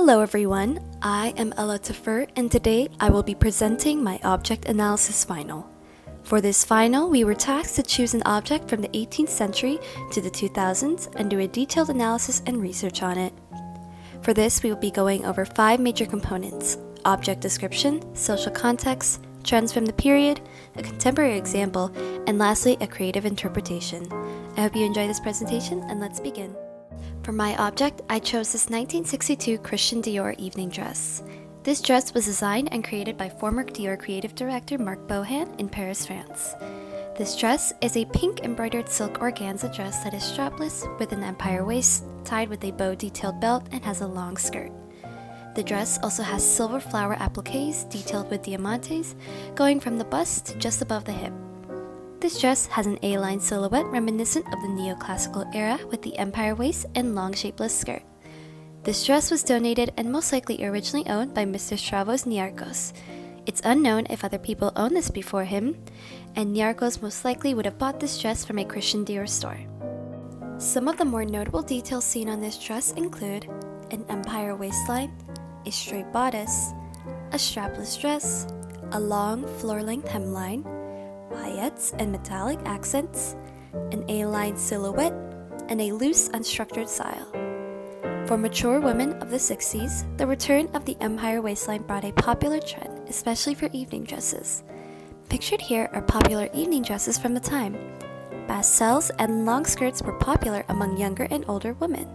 Hello everyone, I am Tafur and today I will be presenting my object analysis final. For this final, we were tasked to choose an object from the 18th century to the 2000s and do a detailed analysis and research on it. For this, we will be going over 5 major components: object description, social context, trends from the period, a contemporary example, and lastly, a creative interpretation. I hope you enjoy this presentation and let's begin. For my object, I chose this 1962 Christian Dior evening dress. This dress was designed and created by former Dior creative director Marc Bohan in Paris, France. This dress is a pink embroidered silk organza dress that is strapless with an empire waist tied with a bow detailed belt and has a long skirt. The dress also has silver flower appliques detailed with diamantes going from the bust to just above the hip. This dress has an A-line silhouette reminiscent of the neoclassical era with the empire waist and long shapeless skirt. This dress was donated and most likely originally owned by Mr. Stravos Niarchos. It's unknown if other people owned this before him, and Niarchos most likely would have bought this dress from a Christian Dior store. Some of the more notable details seen on this dress include an empire waistline, a straight bodice, a strapless dress, a long floor-length hemline, paillettes and metallic accents, an A-line silhouette, and a loose, unstructured style. For mature women of the 60s, the return of the empire waistline brought a popular trend, especially for evening dresses. Pictured here are popular evening dresses from the time. Pastels and long skirts were popular among younger and older women.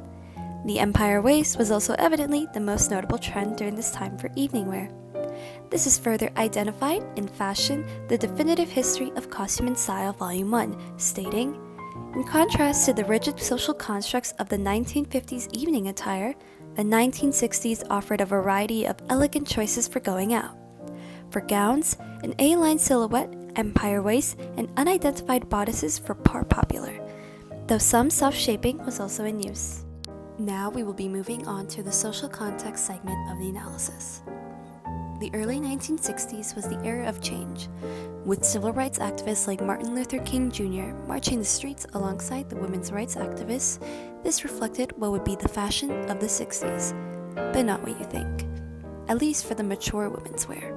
The empire waist was also evidently the most notable trend during this time for evening wear. This is further identified in Fashion, The Definitive History of Costume and Style Volume 1, stating, "In contrast to the rigid social constructs of the 1950s evening attire, the 1960s offered a variety of elegant choices for going out. For gowns, an A-line silhouette, empire waist, and unidentified bodices were popular, though some self-shaping was also in use." Now we will be moving on to the social context segment of the analysis. The early 1960s was the era of change, with civil rights activists like Martin Luther King Jr. marching the streets alongside the women's rights activists. This reflected what would be the fashion of the 60s, but not what you think, at least for the mature women's wear.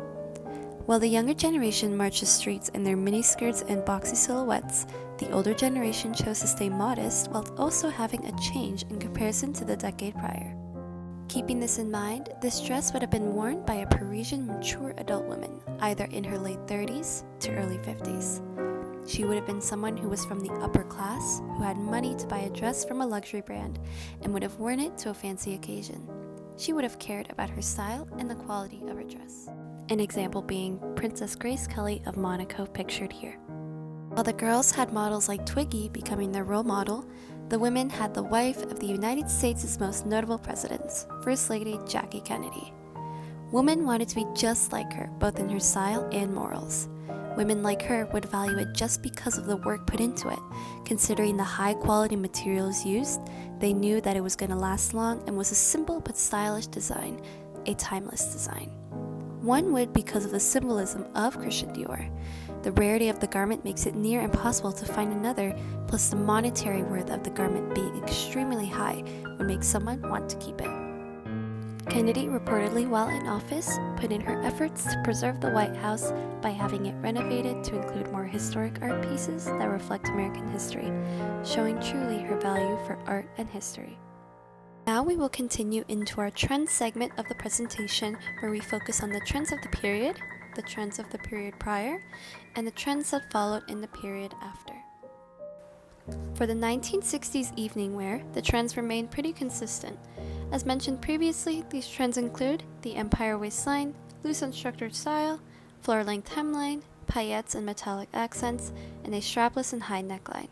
While the younger generation marched the streets in their miniskirts and boxy silhouettes, the older generation chose to stay modest while also having a change in comparison to the decade prior. Keeping this in mind, this dress would have been worn by a Parisian mature adult woman, either in her late 30s to early 50s. She would have been someone who was from the upper class, who had money to buy a dress from a luxury brand, and would have worn it to a fancy occasion. She would have cared about her style and the quality of her dress. An example being Princess Grace Kelly of Monaco, pictured here. While the girls had models like Twiggy becoming their role model, the women had the wife of the United States' most notable presidents, First Lady Jackie Kennedy. Women wanted to be just like her, both in her style and morals. Women like her would value it just because of the work put into it. Considering the high-quality materials used, they knew that it was going to last long and was a simple but stylish design, a timeless design. One would because of the symbolism of Christian Dior. The rarity of the garment makes it near impossible to find another, plus the monetary worth of the garment being extremely high would make someone want to keep it. Kennedy, reportedly while in office, put in her efforts to preserve the White House by having it renovated to include more historic art pieces that reflect American history, showing truly her value for art and history. Now we will continue into our trends segment of the presentation, where we focus on the trends of the period, the trends of the period prior, and the trends that followed in the period after. For the 1960s evening wear, the trends remained pretty consistent. As mentioned previously, these trends include the empire waistline, loose unstructured style, floor-length hemline, paillettes and metallic accents, and a strapless and high neckline.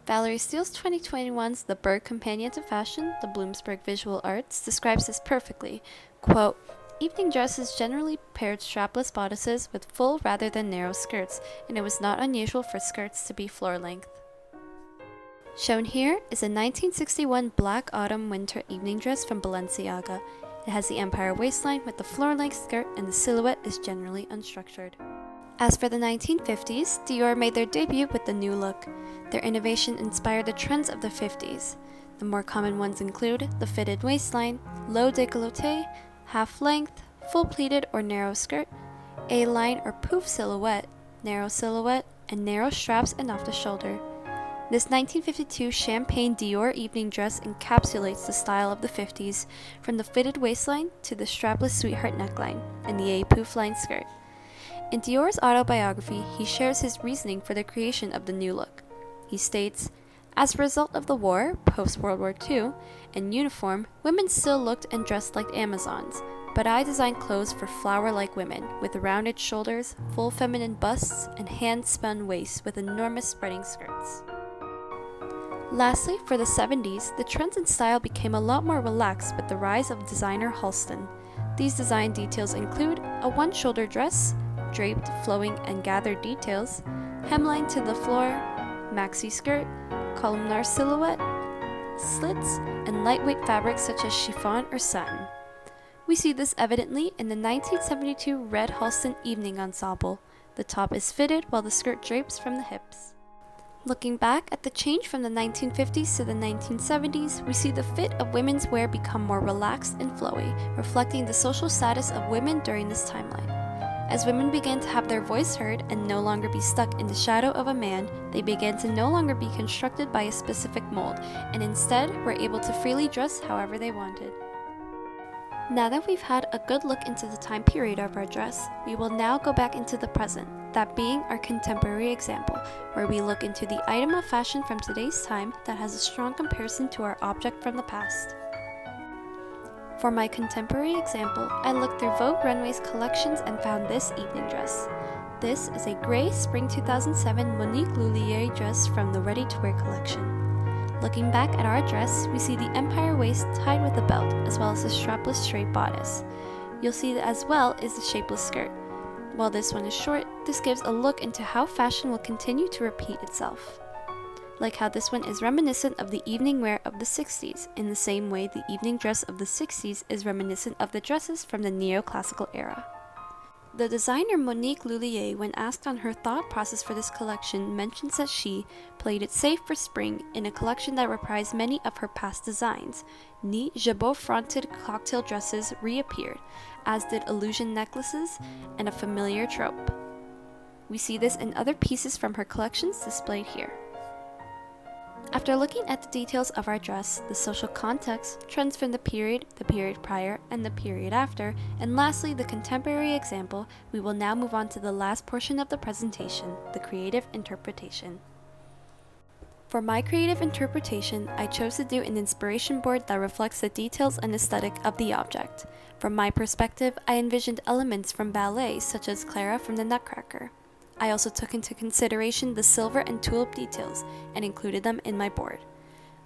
Valerie Steele's 2021's The Berg Companion to Fashion, the Bloomsburg Visual Arts, describes this perfectly. Quote, "Evening dresses generally paired strapless bodices with full rather than narrow skirts, and it was not unusual for skirts to be floor length." Shown here is a 1961 black autumn-winter evening dress from Balenciaga. It has the empire waistline with the floor-length skirt, and the silhouette is generally unstructured. As for the 1950s, Dior made their debut with the new look. Their innovation inspired the trends of the 50s. The more common ones include the fitted waistline, low décolleté, half length, full pleated or narrow skirt, A-line or poof silhouette, narrow silhouette, and narrow straps and off the shoulder. This 1952 Champagne Dior evening dress encapsulates the style of the 50s, from the fitted waistline to the strapless sweetheart neckline and the A-poof line skirt. In Dior's autobiography, he shares his reasoning for the creation of the new look. He states, "As a result of the war, post-World War II, and uniform, women still looked and dressed like Amazons, but I designed clothes for flower-like women, with rounded shoulders, full feminine busts, and hand-spun waists with enormous spreading skirts." Lastly, for the 70s, the trends in style became a lot more relaxed with the rise of designer Halston. These design details include a one-shoulder dress, draped, flowing, and gathered details, hemline to the floor, maxi skirt, columnar silhouette, slits, and lightweight fabrics such as chiffon or satin. We see this evidently in the 1972 red Halston evening ensemble. The top is fitted while the skirt drapes from the hips. Looking back at the change from the 1950s to the 1970s, we see the fit of women's wear become more relaxed and flowy, reflecting the social status of women during this timeline. As women began to have their voice heard and no longer be stuck in the shadow of a man, they began to no longer be constructed by a specific mold, and instead were able to freely dress however they wanted. Now that we've had a good look into the time period of our dress, we will now go back into the present, that being our contemporary example, where we look into the item of fashion from today's time that has a strong comparison to our object from the past. For my contemporary example, I looked through Vogue Runway's collections and found this evening dress. This is a gray spring 2007 Monique Lhuillier dress from the Ready to Wear collection. Looking back at our dress, we see the empire waist tied with a belt, as well as a strapless straight bodice. You'll see that as well is the shapeless skirt. While this one is short, this gives a look into how fashion will continue to repeat itself. Like how this one is reminiscent of the evening wear of the 60s, in the same way the evening dress of the 60s is reminiscent of the dresses from the neoclassical era. The designer Monique Lhuillier, when asked on her thought process for this collection, mentions that she played it safe for spring in a collection that reprised many of her past designs. Neat jabot-fronted cocktail dresses reappeared, as did illusion necklaces and a familiar trope. We see this in other pieces from her collections displayed here. After looking at the details of our dress, the social context, trends from the period prior, and the period after, and lastly the contemporary example, we will now move on to the last portion of the presentation, the creative interpretation. For my creative interpretation, I chose to do an inspiration board that reflects the details and aesthetic of the object. From my perspective, I envisioned elements from ballet such as Clara from the Nutcracker. I also took into consideration the silver and tulip details and included them in my board.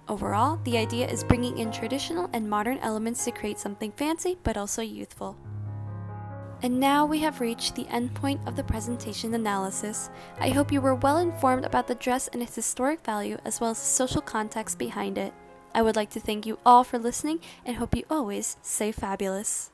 Overall, the idea is bringing in traditional and modern elements to create something fancy but also youthful. And now we have reached the end point of the presentation analysis. I hope you were well informed about the dress and its historic value as well as the social context behind it. I would like to thank you all for listening and hope you always stay fabulous.